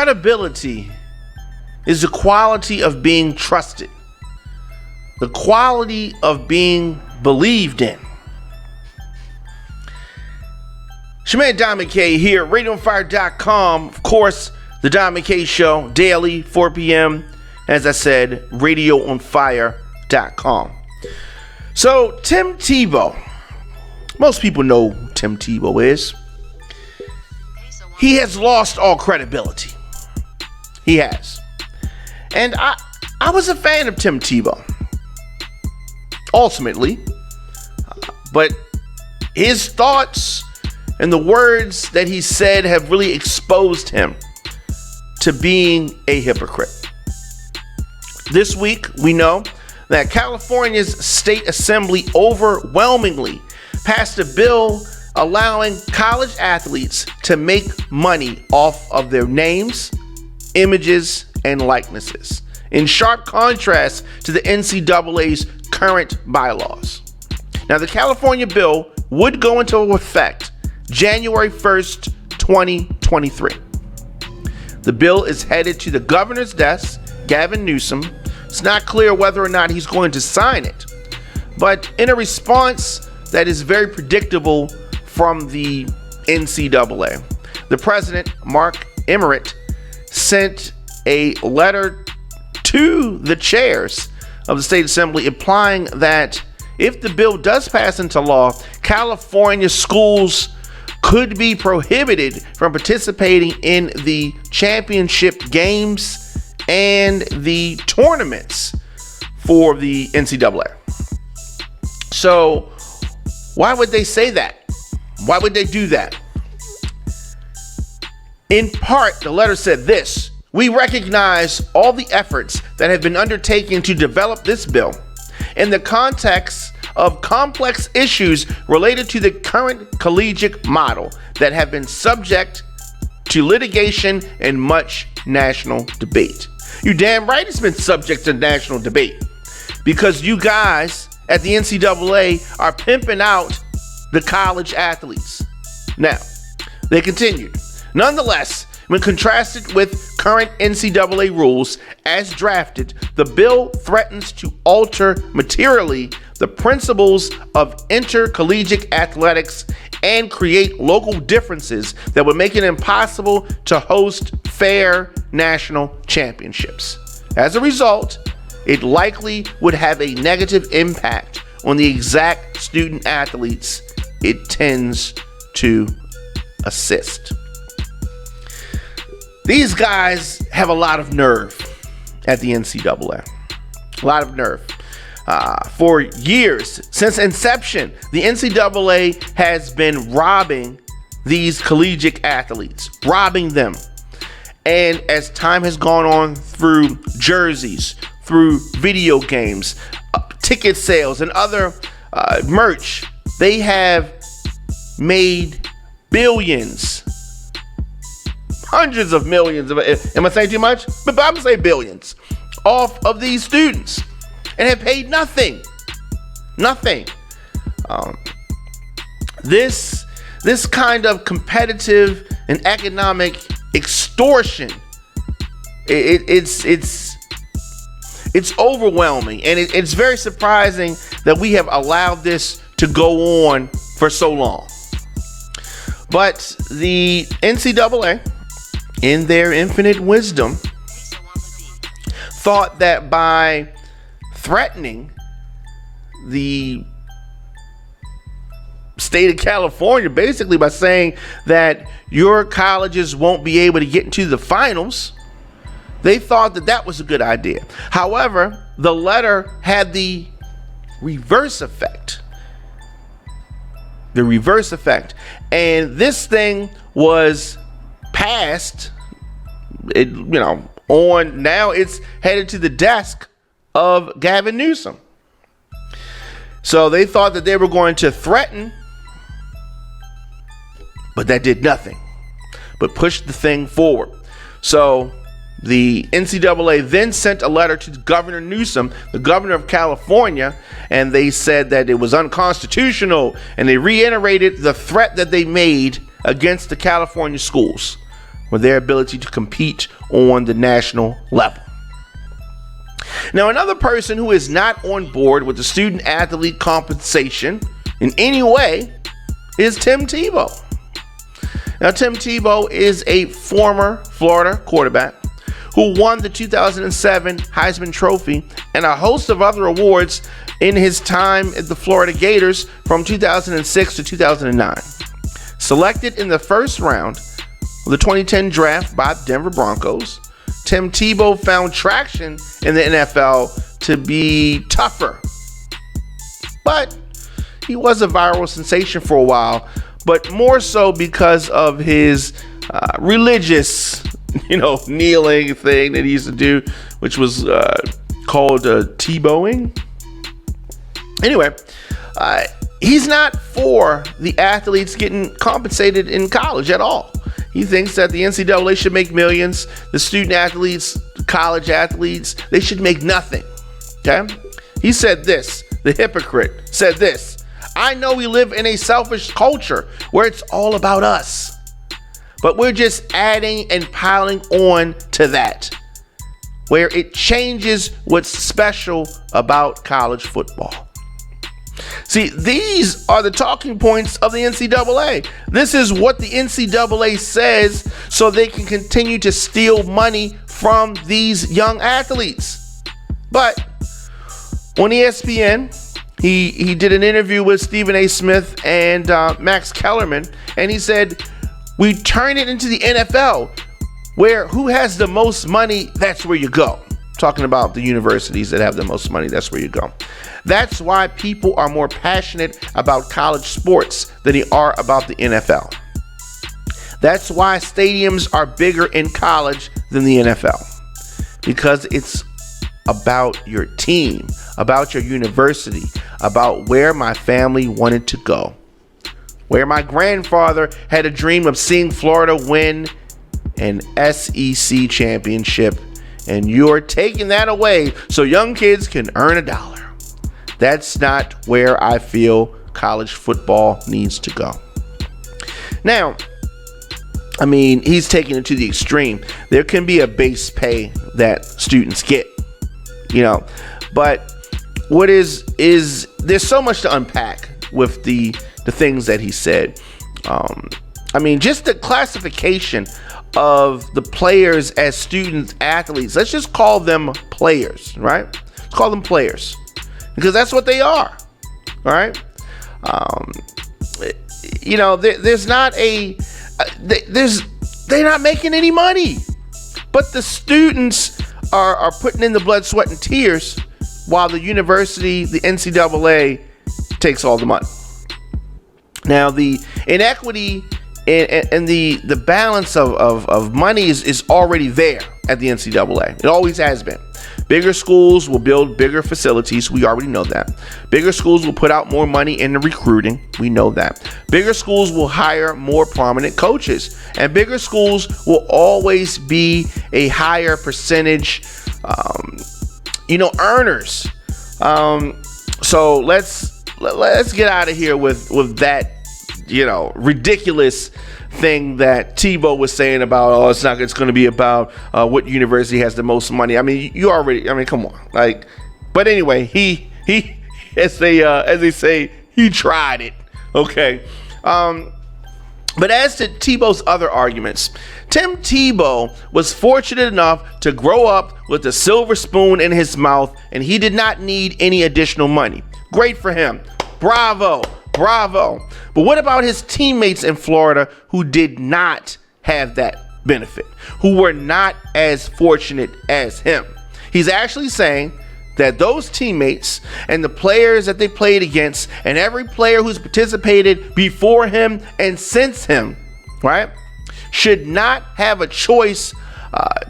Credibility is the quality of being trusted, the quality of being believed in. Shemaine Don McKay here, RadioOnFire.com. Of course, the Don McKay Show, daily, 4 p.m. As I said, RadioOnFire.com. So, Tim Tebow. Most people know who Tim Tebow is. He has lost all credibility. He has. And I was a fan of Tim Tebow. Ultimately. But his thoughts and the words that he said have really exposed him to being a hypocrite. This week, we know that California's state assembly overwhelmingly passed a bill allowing college athletes to make money off of their names, images, and likenesses, in sharp contrast to the NCAA's current bylaws. Now, the California bill would go into effect January 1st, 2023. The bill is headed to the governor's desk, Gavin Newsom. It's not clear whether or not he's going to sign it, but in a response that is very predictable from the NCAA, the president, Mark Emmert, sent a letter to the chairs of the state assembly implying that if the bill does pass into law, California schools could be prohibited from participating in the championship games and the tournaments for the NCAA. So why would they say that? Why would they do that? In part, the letter said this: we recognize all the efforts that have been undertaken to develop this bill in the context of complex issues related to the current collegiate model that have been subject to litigation and much national debate. You damn right it's been subject to national debate, because you guys at the NCAA are pimping out the college athletes. Now, they continued. Nonetheless, when contrasted with current NCAA rules as drafted, the bill threatens to alter materially the principles of intercollegiate athletics and create local differences that would make it impossible to host fair national championships. As a result, it likely would have a negative impact on the exact student athletes it tends to assist. These guys have a lot of nerve at the NCAA. A lot of nerve. For years, since inception, the NCAA has been robbing these collegiate athletes, robbing them. And as time has gone on, through jerseys, through video games, ticket sales, and other merch, they have made billions, hundreds of millions. Am I saying too much? But I'm gonna say billions off of these students, and have paid nothing. Nothing. This kind of competitive and economic extortion, it's overwhelming, and it's very surprising that we have allowed this to go on for so long. But the NCAA, in their infinite wisdom, thought that by threatening the state of California, basically by saying that your colleges won't be able to get into the finals, they thought that that was a good idea. However, the letter had the reverse effect. The reverse effect. And this thing was passed, on, now it's headed to the desk of Gavin Newsom. So they thought that they were going to threaten, but that did nothing but push the thing forward. So the NCAA then sent a letter to Governor Newsom, the governor of California, and they said that it was unconstitutional, and they reiterated the threat that they made against the California schools or their ability to compete on the national level. Now, another person who is not on board with the student athlete compensation in any way is Tim Tebow. Now, Tim Tebow is a former Florida quarterback who won the 2007 Heisman Trophy and a host of other awards in his time at the Florida Gators from 2006 to 2009. Selected in the first round of the 2010 draft by the Denver Broncos, Tim Tebow found traction in the NFL to be tougher. But he was a viral sensation for a while, but more so because of his religious, kneeling thing that he used to do, which was called Tebowing. Anyway, he's not for the athletes getting compensated in college at all. He thinks that the NCAA should make millions. The student athletes, college athletes, they should make nothing. Okay? He said this, the hypocrite said this: "I know we live in a selfish culture where it's all about us, but we're just adding and piling on to that, where it changes what's special about college football." See, these are the talking points of the NCAA. This is what the NCAA says so they can continue to steal money from these young athletes. But on ESPN, he did an interview with Stephen A. Smith and Max Kellerman, and he said, "We turn it into the NFL, where who has the most money, that's where you go." Talking about the universities that have the most money, that's where you go. That's why people are more passionate about college sports than they are about the NFL. That's why stadiums are bigger in college than the NFL. Because it's about your team, about your university, about where my family wanted to go. Where my grandfather had a dream of seeing Florida win an SEC championship, and you're taking that away so young kids can earn $1. That's not where I feel college football needs to go. Now, he's taking it to the extreme. There can be a base pay that students get, but what is there's so much to unpack with the things that he said. Just the classification of the players as student athletes. Let's just call them players, right? Let's call them players, because that's what they are. All right. They're not making any money, but the students are putting in the blood, sweat, and tears, while the university, the NCAA, takes all the money. Now, the inequity and the balance of money is already there at the NCAA. It always has been. Bigger schools will build bigger facilities. We already know that. Bigger schools will put out more money into recruiting. We know that. Bigger schools will hire more prominent coaches. And bigger schools will always be a higher percentage, earners. So let's get out of here with that, ridiculous thing that Tebow was saying about, it's going to be about what university has the most money. Come on. But anyway, he as they say, he tried it. Okay. But as to Tebow's other arguments, Tim Tebow was fortunate enough to grow up with a silver spoon in his mouth, and he did not need any additional money. Great for him. Bravo. But what about his teammates in Florida who did not have that benefit, who were not as fortunate as him? He's actually saying that those teammates and the players that they played against, and every player who's participated before him and since him, right, should not have a choice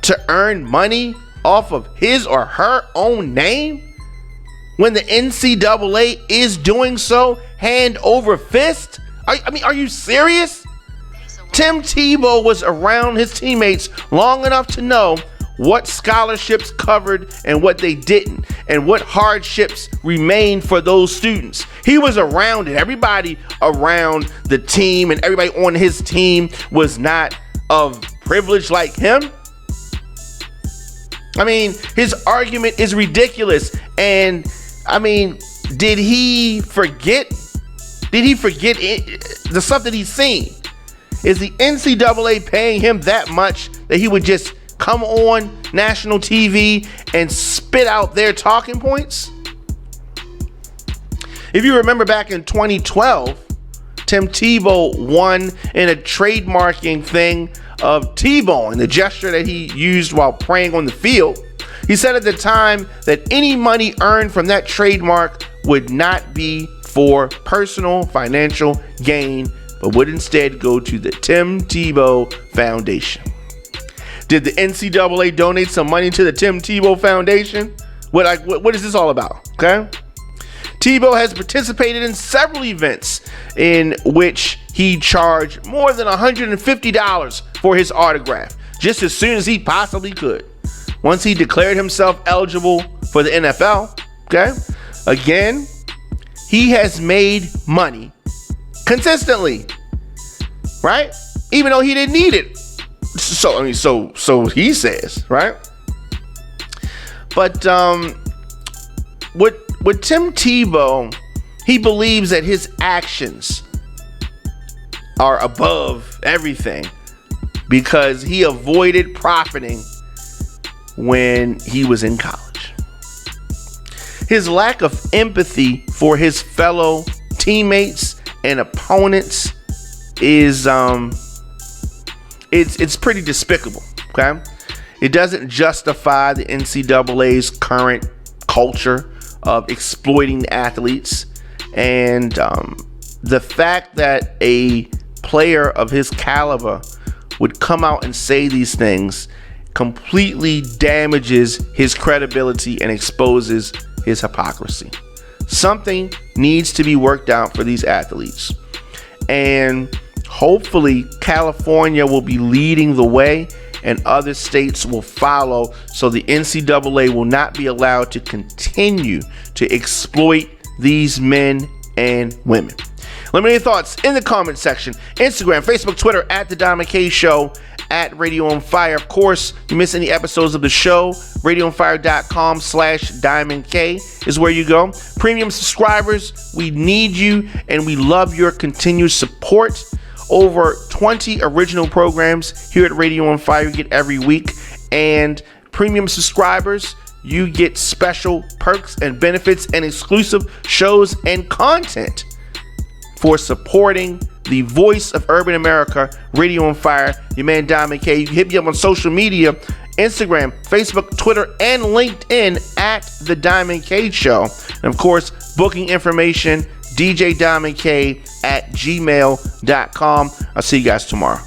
to earn money off of his or her own name, when the NCAA is doing so hand over fist? Are you serious? Tim Tebow was around his teammates long enough to know what scholarships covered and what they didn't, and what hardships remained for those students. He was around it. Everybody around the team and everybody on his team was not of privileged like him? I mean, his argument is ridiculous. And I mean, did he forget? Did he forget the stuff that he's seen? Is the NCAA paying him that much that he would just come on national TV and spit out their talking points? If you remember back in 2012, Tim Tebow won in a trademarking thing of T-bone, the gesture that he used while praying on the field. He said at the time that any money earned from that trademark would not be for personal financial gain, but would instead go to the Tim Tebow Foundation. Did the NCAA donate some money to the Tim Tebow Foundation? What is this all about? Okay. Tebow has participated in several events in which he charged more than $150 for his autograph, just as soon as he possibly could. Once he declared himself eligible for the NFL, okay? Again, he has made money consistently, right? Even though he didn't need it. So he says, right? But with Tim Tebow, he believes that his actions are above everything because he avoided profiting when he was in college. His lack of empathy for his fellow teammates and opponents is it's pretty despicable, okay? It doesn't justify the NCAA's current culture of exploiting the athletes, and the fact that a player of his caliber would come out and say these things completely damages his credibility and exposes his hypocrisy. Something needs to be worked out for these athletes, and hopefully California will be leading the way and other states will follow, so the NCAA will not be allowed to continue to exploit these men and women. Let me know your thoughts in the comment section. Instagram, Facebook, Twitter, at The Diamond K Show, at Radio on Fire. Of course, you miss any episodes of the show, radioonfire.com/DiamondK is where you go. Premium subscribers, we need you and we love your continued support. Over 20 original programs here at Radio on Fire you get every week, and premium subscribers, you get special perks and benefits and exclusive shows and content for supporting the voice of urban America, Radio on Fire, your man Diamond K. You can hit me up on social media, Instagram, Facebook, Twitter, and LinkedIn at The Diamond K Show. And of course, booking information, DJDiamondK at gmail.com. I'll see you guys tomorrow.